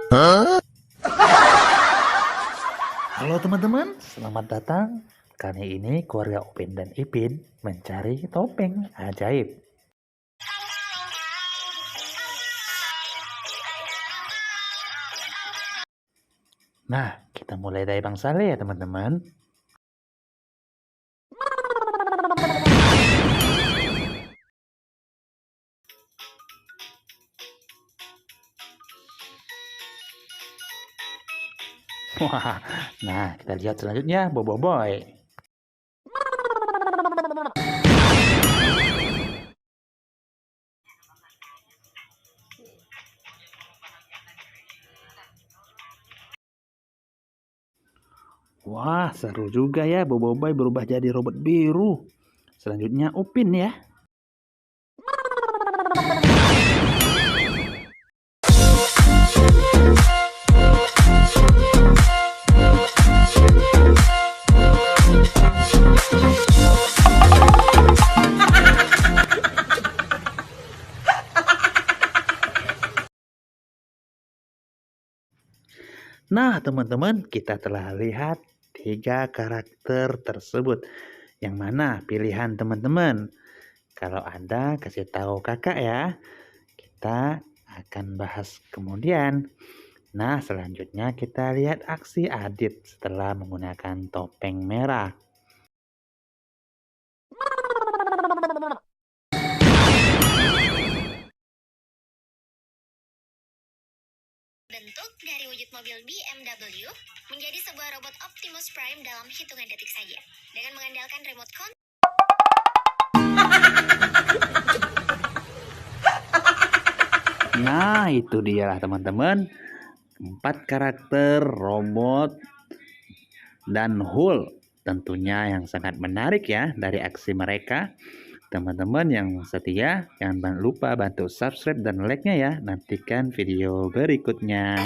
Halo teman-teman, selamat datang. Kali ini keluarga Upin dan Ipin mencari topeng ajaib. Nah, kita mulai dari Bang Saleh ya teman-teman. Wah, nah kita lihat selanjutnya Bobo Boy. Wah, seru juga ya Bobo Boy berubah jadi robot biru. Selanjutnya Upin ya. Nah, teman-teman, kita telah lihat 3 karakter tersebut. Yang mana pilihan teman-teman? Kalau ada, kasih tahu kakak ya. Kita akan bahas kemudian. Nah, selanjutnya kita lihat aksi Adit setelah menggunakan topeng merah. Bentuk dari wujud mobil BMW menjadi sebuah robot Optimus Prime dalam hitungan detik saja. Dengan mengandalkan remote control. Nah, itu dia lah teman-teman. 4 karakter robot dan Hulk. Tentunya yang sangat menarik ya dari aksi mereka. Teman-teman yang setia, jangan lupa bantu subscribe dan like-nya ya. Nantikan video berikutnya.